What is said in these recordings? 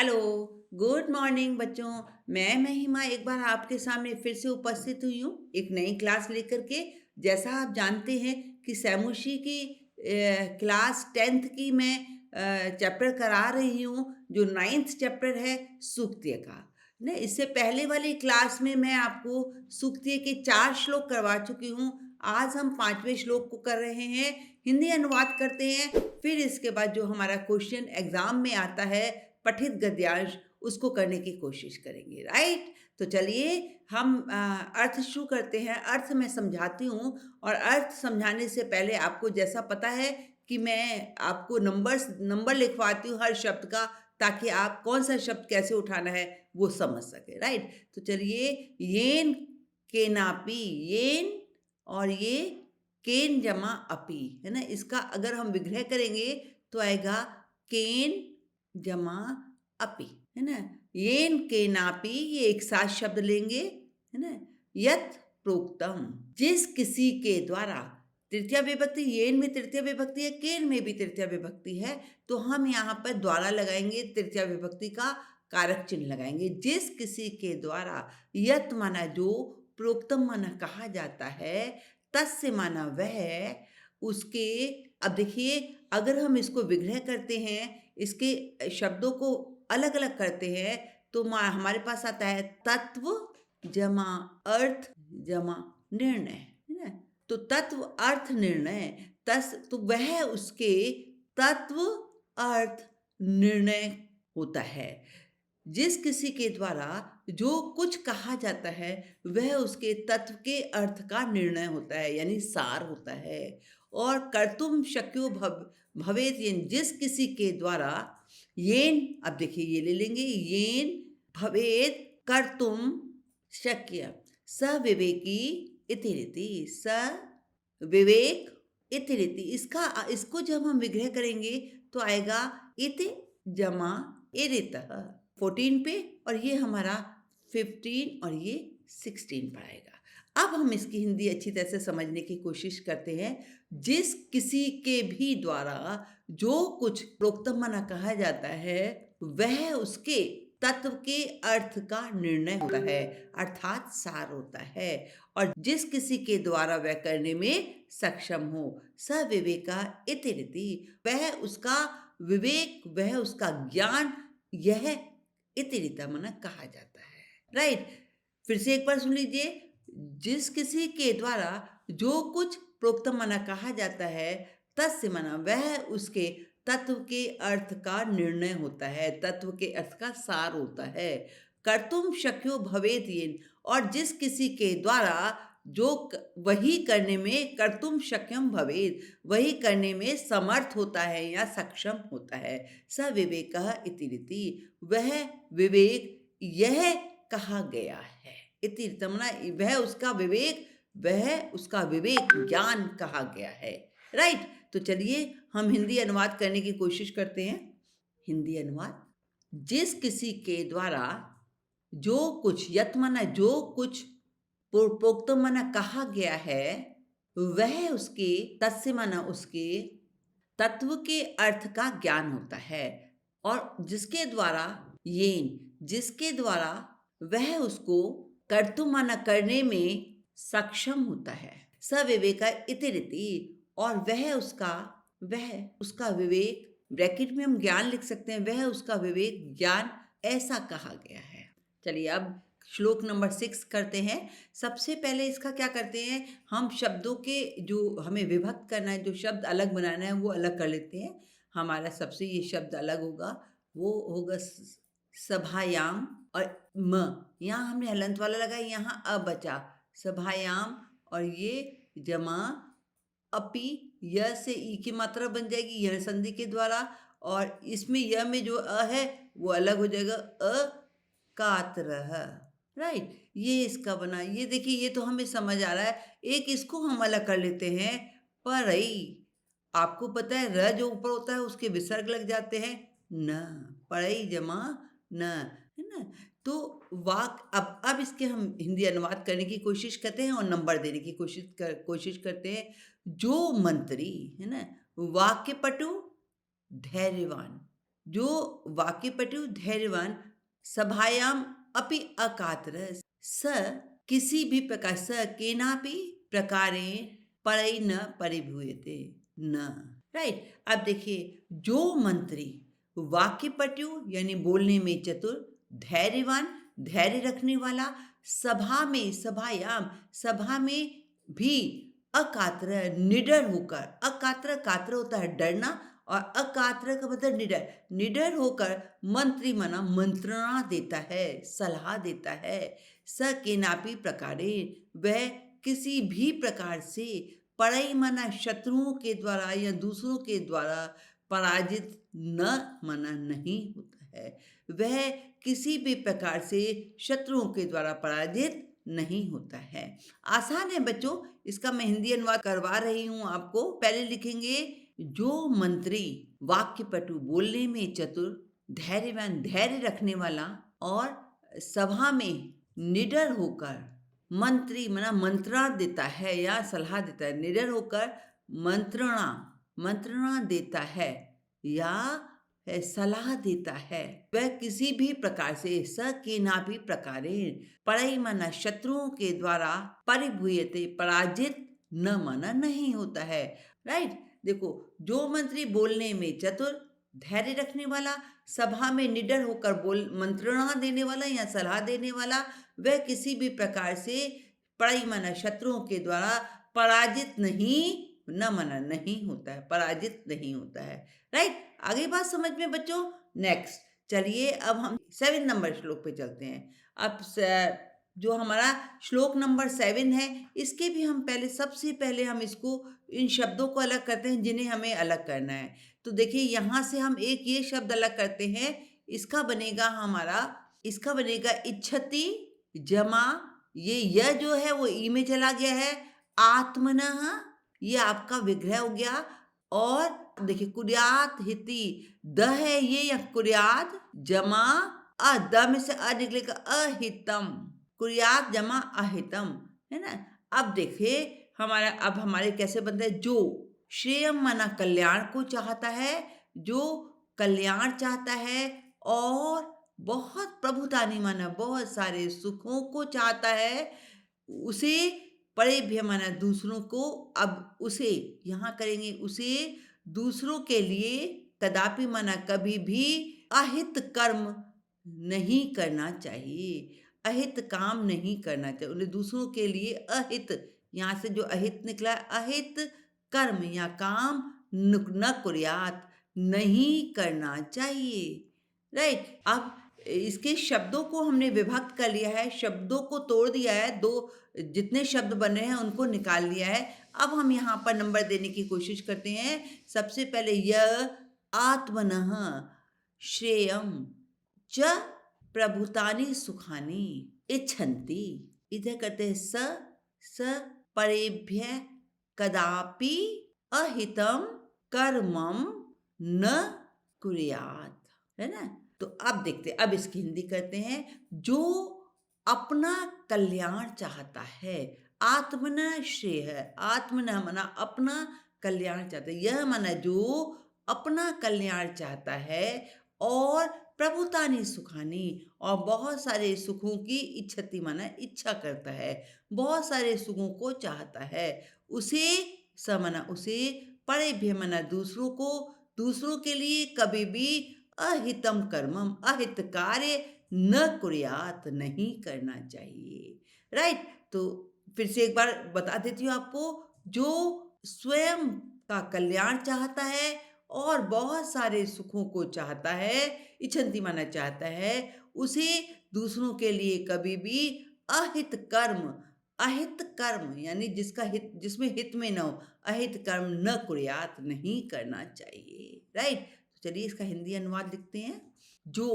Hello, good morning बच्चों। मैं महिमा एक बार आपके सामने फिर से उपस्थित हुई हूँ एक नई क्लास लेकर के। जैसा आप जानते हैं कि सैमुशी की क्लास 10th की मैं चैप्टर करा रही हूँ, जो 9th चैप्टर है सूक्तिय का। ना इससे पहले वाली क्लास में मैं आपको सूक्तिय के 4 श्लोक करवा चुकी हूँ। आज हम 5वें श्लोक को कर रहे हैं। हिंदी अनुवाद करते हैं, फिर इसके बाद जो हमारा क्वेश्चन एग्जाम में आता है पठित गद्यांश, उसको करने की कोशिश करेंगे। राइट, तो चलिए हम अर्थ शुरू करते हैं। अर्थ मैं समझाती हूँ, और अर्थ समझाने से पहले आपको जैसा पता है कि मैं आपको नंबर लिखवाती हूँ हर शब्द का, ताकि आप कौन सा शब्द कैसे उठाना है वो समझ सके। राइट, तो चलिए, येन केनापी, येन और ये केन जमा अपी है ना। इसका अगर हम विग्रह करेंगे तो आएगा केन जमा अपि, है ना। येन केनापि, ये एक साथ शब्द लेंगे, है ना। यत प्रोक्तम, जिस किसी के द्वारा, तृतीया विभक्ति, येन में तृतीया विभक्ति है, केन में भी तृतीया विभक्ति है, तो हम यहाँ पर द्वारा लगाएंगे, तृतीया विभक्ति का कारक चिन्ह लगाएंगे। जिस किसी के द्वारा, यत माना जो, प्रोक्तम माना कहा जाता है, तस्य माना वह, उसके। अब देखिए, अगर हम इसको विग्रह करते हैं, इसके शब्दों को अलग अलग करते हैं, तो हमारे पास आता है तत्व जमा अर्थ जमा निर्णय, है ना। तो तत्व अर्थ निर्णय, तो वह उसके तत्व अर्थ निर्णय होता है। जिस किसी के द्वारा जो कुछ कहा जाता है वह उसके तत्व के अर्थ का निर्णय होता है, यानी सार होता है। और कर्तुम शक्यो भवेत येन, जिस किसी के द्वारा, येन, अब देखिए ये ले लेंगे, येन भवेत कर्तुम शक्य सविवेकी इति रीति, सविवेक इति रीति। इसको जब हम विग्रह करेंगे तो आएगा इति जमा इरितः 14 पे, और ये हमारा 15 और ये 16 पर आएगा। अब हम इसकी हिंदी अच्छी तरह से समझने की कोशिश करते हैं। जिस किसी के भी द्वारा जो कुछ प्रोक्तम मना कहा जाता है वह उसके तत्व के अर्थ का निर्णय होता है, अर्थात सार होता है। और जिस किसी के द्वारा वह करने में सक्षम हो, स विवेका इति रीति, वह उसका विवेक, वह उसका ज्ञान, यह इति रीता मना कहा जाता है। राइट, फिर से एक बार सुन लीजिए। जिस किसी के द्वारा जो कुछ प्रोक्तम मना कहा जाता है, तस्य मना वह उसके तत्व के अर्थ का निर्णय होता है, तत्व के अर्थ का सार होता है। कर्तुम शक्यो भवेत येन, और जिस किसी के द्वारा जो वही करने में, कर्तुम शक्यम भवेत, वही करने में समर्थ होता है या सक्षम होता है। स विवेकः इति रीति, वह विवेक, यह कहा गया है। इति तमना, वह उसका विवेक, वह उसका विवेक ज्ञान कहा गया है। राइट, तो चलिए हम हिंदी अनुवाद करने की कोशिश करते हैं। हिंदी अनुवाद। जिस किसी के द्वारा जो कुछ, यत माना जो कुछ, प्रोक्तम माना कहा गया है, वह उसके, तस्य माना उसके तत्व के अर्थ का ज्ञान होता है। और जिसके द्वारा, येन, जिसके द्वारा वह उसको कर्तुम माना करने में सक्षम होता है, स विवेका इति रीति, और वह उसका विवेक, ब्रैकेट में हम ज्ञान लिख सकते हैं, वह उसका विवेक ज्ञान ऐसा कहा गया है। चलिए अब श्लोक नंबर 6 करते हैं। सबसे पहले इसका क्या करते हैं, हम शब्दों के जो हमें विभक्त करना है, जो शब्द अलग बनाना है, वो अलग कर लेते हैं। हमारा सबसे ये शब्द अलग होगा, वो होगा सभायाम, और म, यहाँ हमने हलंत वाला लगाया, यहाँ अ बचा, सभायाम, और ये जमा अपि, य से ई की मात्रा बन जाएगी यह संधि के द्वारा, और इसमें य में जो अ है वो अलग हो जाएगा, अकात्रः। राइट, ये इसका बना। ये देखिए, ये तो हमें समझ आ रहा है। एक इसको हम अलग कर लेते हैं, परई। आपको पता है र जो ऊपर होता है उसके विसर्ग लग जाते हैं, न, पढ़ई जमा न, है ना। तो वाक, अब इसके हम हिंदी अनुवाद करने की कोशिश करते हैं और नंबर देने की कोशिश करते हैं। जो मंत्री, है ना, वाक्य पटु, धैर्यवान, जो वाक्यपटु धैर्यवान सभायाम अपि अकातरः स किसी भी प्रकार स केनापि प्रकारेण परई न परिभूयते न। राइट। अब देखिए, जो मंत्री वाक्यपटु यानी बोलने में चतुर, धैर्यवान धैर्य रखने वाला, सभायाम सभा में भी अकातर निडर होकर, अकातर कातर होता है डरना, और अकातर का मतलब निडर, निडर होकर मंत्री मना मंत्रणा देता है, सलाह देता है। स केनापि प्रकारे वह किसी भी प्रकार से पराई मना शत्रुओं के द्वारा या दूसरों के द्वारा पराजित न मना नहीं होता है। वह किसी भी प्रकार से शत्रुओं के द्वारा पराजित नहीं होता है। आसान है बच्चों, इसका मैं हिंदी अनुवाद करवा रही हूँ आपको। पहले लिखेंगे, जो मंत्री वाक्यपटु बोलने में चतुर, धैर्यवान धैर्य रखने वाला, और सभा में निडर होकर मंत्री मना मंत्रणा देता है या सलाह देता है, निडर होकर मंत्रणा मंत्रणा देता है या सलाह देता है, वह किसी भी प्रकार से स केनापि प्रकारेण परई मना शत्रुओं के द्वारा परिभूयते पराजित न मना नहीं होता है। राइट। देखो, जो मंत्री बोलने में चतुर, धैर्य रखने वाला, सभा में निडर होकर बोल मंत्रणा देने वाला या सलाह देने वाला, वह किसी भी प्रकार से पराई मना शत्रुओं के द्वारा पराजित नहीं न मना नहीं होता है, पराजित नहीं होता है। राइट। आगे बात समझ में बच्चों। नेक्स्ट चलिए, अब हम 7 नंबर श्लोक पे चलते हैं। अब जो हमारा श्लोक नंबर 7 है, इसके भी हम पहले, सबसे पहले हम इसको, इन शब्दों को अलग करते हैं जिन्हें हमें अलग करना है। तो देखिए, यहाँ से हम एक ये शब्द अलग करते हैं, इसका बनेगा इच्छति जमा, ये य जो है वो ई में चला गया है, आत्मनः ये आपका विग्रह हो गया, और देखिए कुर्यात हिति द है ये, या कुर्यात जमा अ, द में से अ निकलेगा अहितम, कुर्यात जमा अहितम, है ना। अब देखिए हमारे कैसे बनते हैं, जो श्रेयम मना कल्याण को चाहता है, जो कल्याण चाहता है, और बहुत प्रभुतानी माना बहुत सारे सुखों को चाहता है, उसे परेभ्य माना दूसरों को, अब उसे यहाँ करेंगे, उसे दूसरों के लिए कदापि माना कभी भी अहित कर्म नहीं करना चाहिए, अहित काम नहीं करना चाहिए, उन्हें दूसरों के लिए अहित, यहाँ से जो अहित निकला है, अहित कर्म या काम न कुर्यात नहीं करना चाहिए। राइट। अब इसके शब्दों को हमने विभक्त कर लिया है, शब्दों को तोड़ दिया है, दो जितने शब्द बने हैं उनको निकाल लिया है। अब हम यहाँ पर नंबर देने की कोशिश करते हैं। सबसे पहले य आत्मनः श्रेयम च प्रभुतानि सुखानि इच्छन्ति, इधर करते हैं स परेभ्य कदापि अहितम कर्मम न कुर्यात, है ना। तो अब देखते हैं, अब इसकी हिंदी करते हैं। जो अपना कल्याण चाहता है, आत्मना श्रेय है, आत्मना मना अपना कल्याण चाहता है, यह मना जो अपना कल्याण चाहता है, और प्रभुतानि सुखानी, और बहुत सारे सुखों की इच्छति माना इच्छा करता है, बहुत सारे सुखों को चाहता है, उसे समना उसे, परेभ्य मना दूसरों को, दूसरों के लिए कभी भी अहितम कर्मम अहित कार्य न कुर्यात नहीं करना चाहिए। राइट। तो फिर से एक बार बता देती हूँ आपको, जो स्वयं का कल्याण चाहता है और बहुत सारे सुखों को चाहता है, इच्छन्ति माना चाहता है, उसे दूसरों के लिए कभी भी अहित कर्म यानी जिसका हित, जिसमें हित में न हो, अहित कर्म न कुर्यात नहीं करना चाहिए। राइट। तो चलिए इसका हिंदी अनुवाद लिखते हैं। जो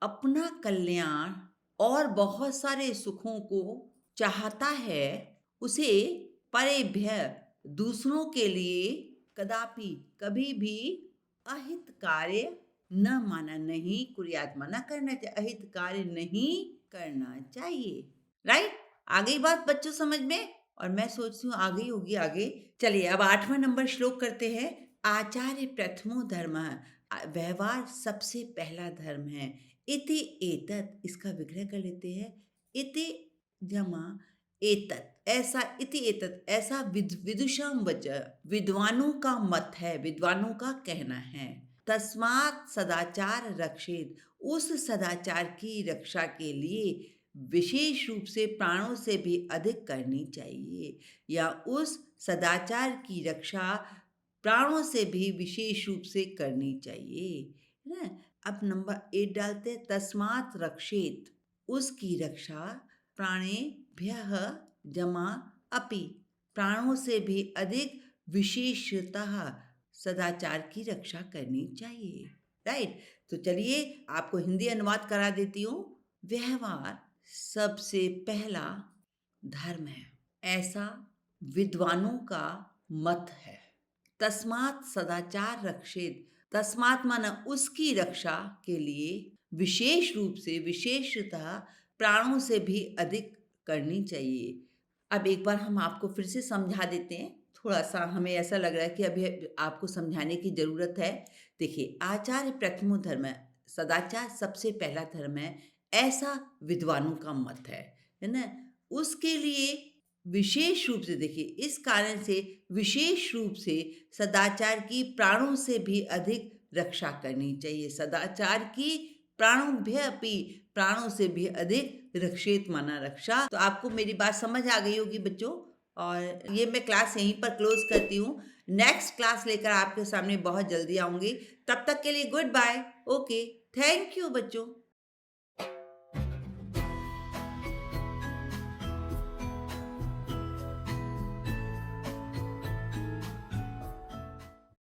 अपना कल्याण और बहुत सारे सुखों को चाहता है, उसे परेभ्य दूसरों के लिए कदापि कभी भी अहित कार्य न माना नहीं कुर्यात माना करना चाहिए, अहित कार्य नहीं करना चाहिए। राइट। आ गई बात बच्चों समझ में, और मैं सोचती हूँ आ गई होगी आगे। चलिए अब 8वां नंबर श्लोक करते हैं। आचार्य प्रथमो धर्म, व्यवहार सबसे पहला धर्म है। इति एतत्, इसका विग्रह कर लेते हैं। इति जमा एतत्, ऐसा, इति एतत् ऐसा विदुषाम वचः, विद्वानों का मत है, विद्वानों का कहना है। तस्मात् सदाचार रक्षेत, उस सदाचार की रक्षा के लिए विशेष रूप से प्राणों से भी अधिक करनी चाहिए, या उस सदाचार की रक्षा प्राणों से भी विशेष रूप से करनी चाहिए, है ना? अब नंबर 8 डालते हैं, तस्मात् रक्षेत, उसकी रक्षा प्राणेभ्यः जमा अपि, प्राणों से भी अधिक विशेषतः सदाचार की रक्षा करनी चाहिए। राइट? तो चलिए आपको हिंदी अनुवाद करा देती हूँ। व्यवहार सबसे पहला धर्म है, ऐसा विद्वानों का मत है। तस्मात् सदाचार रक्षेत, तस्मात् माना उसकी रक्षा के लिए विशेष रूप से, विशेषतः प्राणों से भी अधिक करनी चाहिए। अब एक बार हम आपको फिर से समझा देते हैं, थोड़ा-सा हमें ऐसा लग रहा है कि अभी आपको समझाने की ज़रूरत है। देखिए, आचार्य प्रथमो धर्म है, सदाचार सबसे पहला धर्म है, ऐसा विद्वानों का मत है ना? उसके लिए विशेष रूप से, देखिए, इस कारण से विशेष रूप से सदाचार की प्राणों से भी अधिक रक्षा करनी चाहिए। सदाचार की प्राणोभ्य अपि, प्राणों से भी अधिक रक्षेत माना रक्षा। तो आपको मेरी बात समझ आ गई होगी बच्चों, और ये मैं क्लास यहीं पर क्लोज करती हूँ। नेक्स्ट क्लास लेकर आपके सामने बहुत जल्दी आऊँगी। तब तक के लिए good bye. Okay, thank you बच्चों।